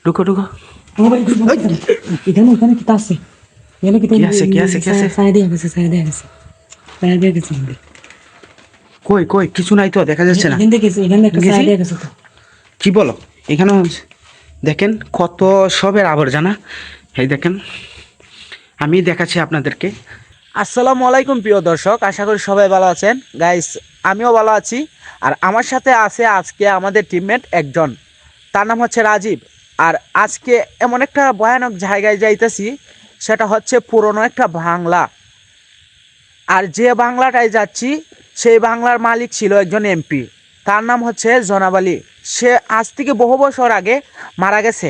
ঢুকো ঢুকো। এখানে এখানে কি আছে? এখানে কি কি আছে কি আছে কি আছে? সাইডে গেছে সাইডে গেছে সাইডে গেছে কই কই কিছু নাই তো, দেখা যাচ্ছে না। এখানে একটা গেছি? সাইডে গেছে তো। কি বলো? এখানে দেখেন কত সবের আবর্জনা। এই দেখেন, আমি দেখাচ্ছি আপনাদেরকে। আসসালামু আলাইকুম প্রিয় দর্শক, আশা করি সবাই ভালো আছেন। গাইস, আমিও ভালো আছি। আর আমার সাথে আছে আজকে আমাদের টিমমেট একজন, তার নাম হচ্ছে রাজীব। আর আজকে এমন একটা ভয়ানক জায়গায় যাইতেছি, সেটা হচ্ছে পুরনো একটা বাংলা। আর যে বাংলাটায় যাচ্ছি, সেই বাংলার মালিক ছিল একজন এমপি। তার নাম হচ্ছে জনাব আলী। সে আজ থেকে বহু বছর আগে মারা গেছে।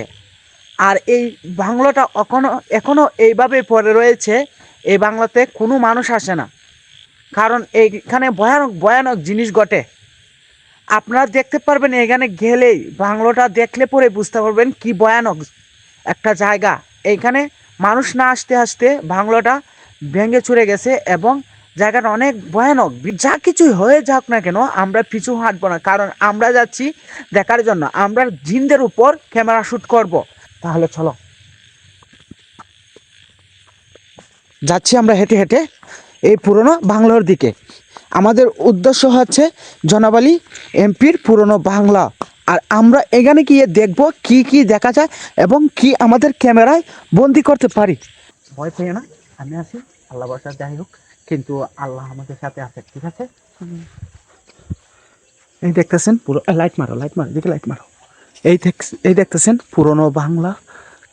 আর এই বাংলাটা এখনো এইভাবে পড়ে রয়েছে। এই বাংলাতে কোনো মানুষ আসে না, কারণ এইখানে ভয়ানক ভয়ানক জিনিস ঘটে। আপনারা দেখতে পারবেন, এখানে গেলেই বাংলোটা দেখলে পরে বুঝতে পারবেন কি ভয়ানক একটা জায়গা। এইখানে মানুষ না আসতে আসতে বাংলোটা ভেঙে চুরে গেছে এবং জায়গাটা অনেক ভয়ানক। যা কিছুই হয়ে যাক না কেন, আমরা পিছু হাঁটবো না, কারণ আমরা যাচ্ছি দেখার জন্য। আমরা জিনদের উপর ক্যামেরা শ্যুট করব। তাহলে চলো, যাচ্ছি আমরা হেঁটে হেঁটে এই পুরনো বাংলোর দিকে। আমাদের উদ্দেশ্য হচ্ছে জনাব আলী এমপির পুরনো বাংলা। আর আমরা এখানে গিয়ে দেখব কি কি দেখা যায় এবং কি আমাদের ক্যামেরায় বন্দি করতে পারি। ভয় পেয়ে না, আমি আছি, আল্লাহ ভরসা যাই হোক, কিন্তু আল্লাহ আমাদের সাথে আছে, ঠিক আছে? এই দেখতেছেন পুরো, লাইট মারো লাইট মারো, দিকে লাইট মারো। এই দেখতেছেন পুরনো বাংলা,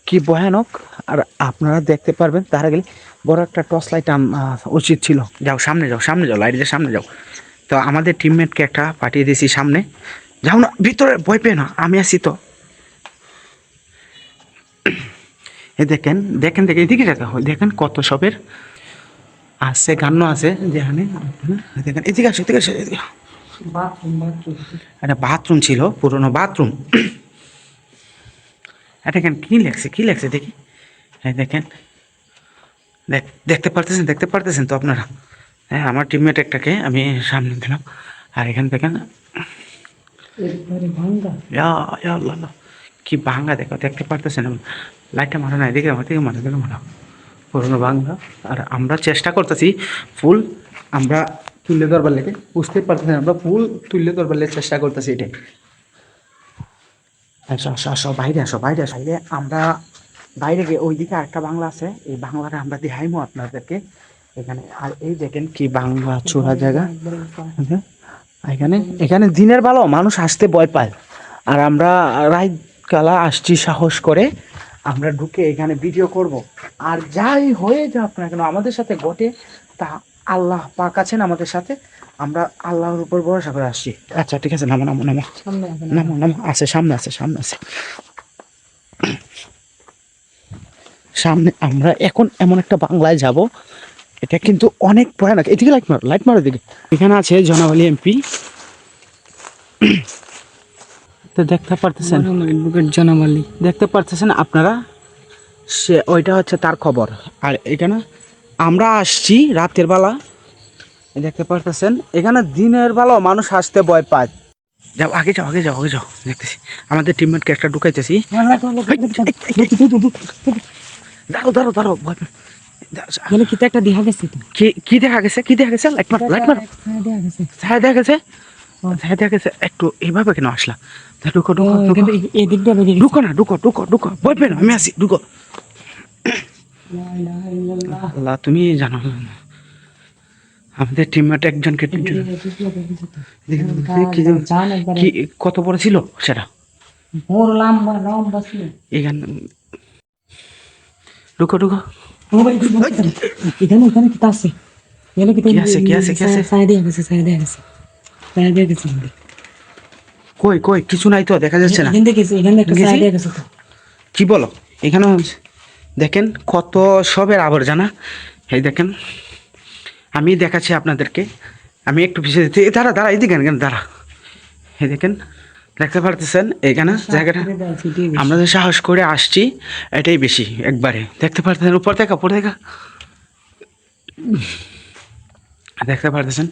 কি ভয়ানক। আর আপনারা দেখতে পারবেন, তার আগে বড় একটা টর্চ লাইট উচিত ছিল। যাও সামনে যাও, সামনে যাও, লাইট দিয়ে সামনে যাও। তো আমাদের টিমমেটকে একটা পাঠিয়ে দিয়েছি সামনে। যাও না ভিতরে, ভয় পেয়ে না, আমি আছি তো। এ দেখেন দেখেন দেখেন, এদিকে দেখেন কত সবের আছে, গান্য আছে যেখানে। দেখেন এদিকে আসো, এদিকে আসো, এদিকে। একটা বাথরুম ছিল, পুরনো বাথরুম। দেখেন কি লেখছে, কি লেখছে দেখি। হ্যাঁ দেখেন, দেখতে পারতেছেন তো আপনারা? হ্যাঁ, আমার টিমমেট একটাকে আমি সামনে দিলাম। আর এখানে দেখেন আল্লাহ, কি ভাঙ্গা দেখো, দেখতে পারতেছেন? লাইটটা মারো না, এদিকে আমার দিকে মারো, দিকে মারো। পুরোনো বাংলা। আর আমরা চেষ্টা করতেছি ফুল, আমরা তুলে ধরবার লেগে, বুঝতেই পারতেছেন, আমরা ফুল তুলে ধরবার লেগে চেষ্টা করতেছি। এটাই, আসো আসো আসো, বাইরে আসো, বাইরে আসো, বাইরে। আমরা বাইরে গিয়ে ওইদিকে আরেকটা বাংলা আছে, এই বাংলাটা আমরা দেখাইমো আপনাদেরকে এখানে। আর এই দেখেন কি বাংলা চোরা জায়গা। এখানে এখানে দিনের বেলাও মানুষ আসতে ভয় পায়। আর আমরা রাত কালা আসছি সাহস করে, আমরা ঢুকে এখানে ভিডিও করব। আর যাই হয়ে যাক না কেন, আমাদের সাথে ঘটে তা আল্লাহ পাক আছেন আমাদের সাথে, আমরা আল্লাহর উপর ভরসা করে আসছি। আচ্ছা ঠিক আছে, নামো নামো নামো নামো নামো, আছে সামনে, আছে সামনে, আছে সামনে। আমরা এখন এমন একটা বাংলায় যাব, এটা কিন্তু অনেক ভয়ানক। এদিকে লাইট মারো, লাইট মারো দিকে। এখানে আছে জনাব আলী এমপি, তো দেখতে পারতেছেন জনাব আলী, দেখতে পারতেছেন আপনারা? সে ওইটা হচ্ছে তার খবর। আর এখানে আমরা আসছি রাতের বেলা, দেখতে পারতেছেন। এখানে দিনের বেলাও মানুষ আসতে ভয় পায়। যাও আগে যাও, আগে যাও, আগে যাও, দেখতেছি আমাদের টিমমেটকে একটা ঢুকাইতেছি। দাঁড়ো দাঁড়ো দাঁড়ো, ভয় পেও। কি একটা দেখা গেছে তো। কি দেখা গেছে, কি দেখা গেছে? লাইট মারো, লাইট মারো। দেখা গেছে ছায়া দেখা গেছে, ছায়া দেখা গেছে। একটু এইভাবে কেন আসলা? ঢুকো ঢুকো ঢুকো, এদিকটা ঢুকো না, ঢুকো ঢুকো ঢুকো, ভয় পেও না, আমি আছি, ঢুকো। আল্লাহ তুমি জানো, আমাদের টিমমেট একজনকে কি কত বড় ছিল সেটা? এখানে ঢুকো ঢুকো। এখানে এখানে কি আছে? এখানে কি আছে কি আছে কি আছে? সাইডে গেছে সাইডে গেছে সাইডে গেছে কই কই কিছু নাই তো, দেখা যাচ্ছে না। এখানে একটা সাইডে গেছে তো। কি বলো? এখানে দেখেন কত সবের আবর্জনা। এই দেখেন, আমি দেখাচ্ছি আপনাদেরকে। আমি একটু পিছিয়ে দিচ্ছি, দাঁড়া দাঁড়া, এদিকে দাঁড়া। এই দেখেন, দেখতে পারতেছেন এখানে জায়গাটা? আমরা যে সাহস করে আসছি, এটাই বেশি একবারে। দেখতে পারতেছেন, উপর দেখা, উপর দেখা, দেখতে পারতেছেন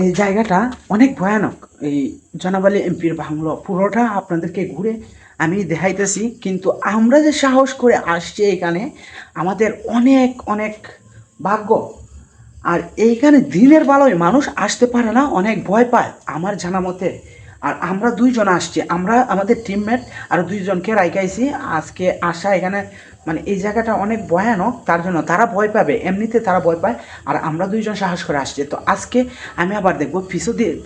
এই জায়গাটা অনেক ভয়ানক। এই জনাব আলী এমপির বাংলো পুরোটা আপনাদেরকে ঘুরে আমি দেখাইতেছি, কিন্তু আমরা যে সাহস করে আসছি এখানে আমাদের অনেক অনেক ভাগ্য। আর এইখানে দিনের বেলায় মানুষ আসতে পারে না, অনেক ভয় পায় আমার জানা মতে। আর আমরা দুইজন আসছি, আমরা আমাদের টিমমেট আর দুইজনকে রাইখাইছি আজকে আসা এখানে। মানে এই জায়গাটা অনেক ভয়ানক, তার জন্য তারা ভয় পাবে, এমনিতে তারা ভয় পায়। আর আমরা দুইজন সাহস করে আসছি। তো আজকে আমি আবার দেখবো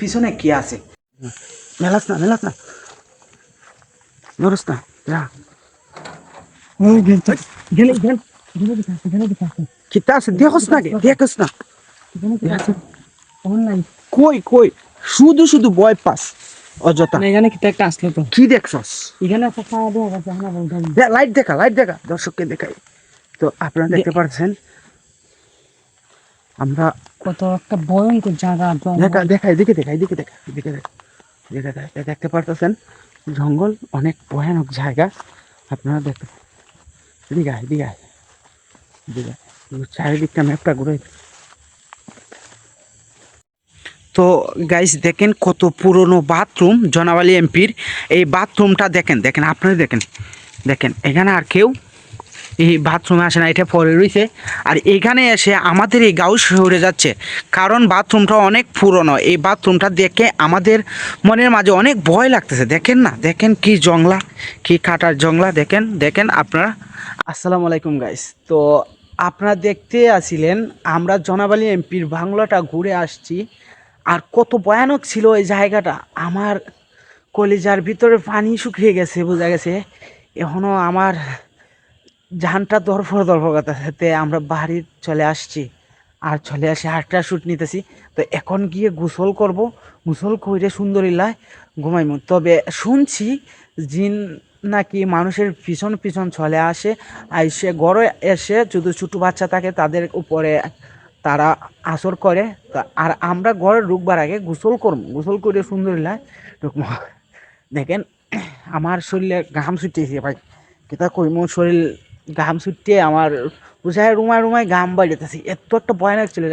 পিছনে কি আছে। মেলাস না নরস না যা। এখানে এখানে এখানে কি আছে? এখানে কি আছে? কিতা আছে দেখোস না কে, দেখোস না। এখানে কি আছে? অনলাইন কই কই, শুধু শুধু ভয় পাস অযথা। না, এখানে কি একটা আসলো তো। কি দেখছস? এখানে একটা খাওয়া দেওয়া আছে, আমরা বলতাম লাইট দেখা দর্শককে দেখাই। তো আপনারা দেখতে পাচ্ছেন আমরা কত একটা ভয়ঙ্কর জায়গা। দেখাই দিকে দেখা দেখতে পারতেছেন জঙ্গল, অনেক ভয়ানক জায়গা। আপনারা দেখতে দিঘায় চারিদিকটা ম্যাপটা ঘুরে। তো গাইস দেখেন কত পুরনো বাথরুম জনাবালি এমপির। এই বাথরুমটা দেখেন আপনারা দেখেন এখানে আর কেউ এই বাথরুমে আসে না, এটা পরে রয়েছে। আর এখানে এসে আমাদের এই গাঁও শহরে যাচ্ছে, কারণ বাথরুমটা অনেক পুরনো। এই বাথরুমটা দেখে আমাদের মনের মাঝে অনেক ভয় লাগতেছে। দেখেন কি জংলা, কি কাটার জংলা। দেখেন আপনারা। আসসালামু আলাইকুম গাইস। তো আপনারা দেখতে আসিলেন আমরা জনাবালি এমপির বাংলাটা ঘুরে আসছি। আর কত ভয়ানক ছিল এই জায়গাটা, আমার কলিজার ভিতরে পানি শুকিয়ে গেছে, বোঝা গেছে এখনও আমার জানটা দরফর করতেছে। আমরা বাড়ি চলে আসছি, আর চলে আসি আরেকটা শ্যুট নিতেছি। তো এখন গিয়ে গোসল করব, গোসল করে সুন্দরীলায় ঘুমাইমু। তবে শুনছি জিন নাকি মানুষের পিছন পিছন চলে আসে, আইসে গড়ে এসে যদি ছোটো বাচ্চা থাকে তাদের উপরে তারা আসর করে। আর আমরা ঘরে ঢুকবার আগে গোসল করবো, গোসল করে সুন্দরীলায় ঢুকবো। দেখেন আমার শরীরে ঘাম ছুটেছে ভাই, কেতা কইমু, শরীর ঘাম ছুটতে আমার বুঝায় রুমায় ঘাম বাড়িতেছে। এত একটা ভয়ানক ছিল,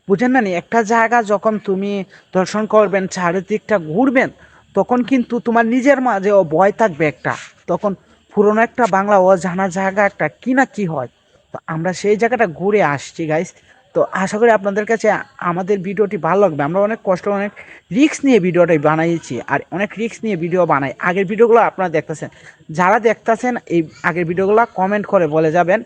বুঝেন না নি? একটা জায়গা যখন তুমি দর্শন করবেন, চারিদিকটা ঘুরবেন, তখন কিন্তু তোমার নিজের মাঝেও ভয় থাকবে একটা। তখন পুরোনো একটা বাংলা অজানা জায়গা একটা কি না কি হয়। তো আমরা সেই জায়গাটা ঘুরে আসছি গাইস। তো আশা করি আপনাদের কাছে আমাদের ভিডিওটি ভালো লাগবে। আমরা অনেক কষ্ট, অনেক রিস্ক নিয়ে ভিডিওটা বানাইছি, আর অনেক রিস্ক নিয়ে ভিডিও বানাই। আগের ভিডিওগুলো আপনারা দেখতেছেন, যারা দেখতেছেন এই আগের ভিডিওগুলো কমেন্ট করে বলে যাবেন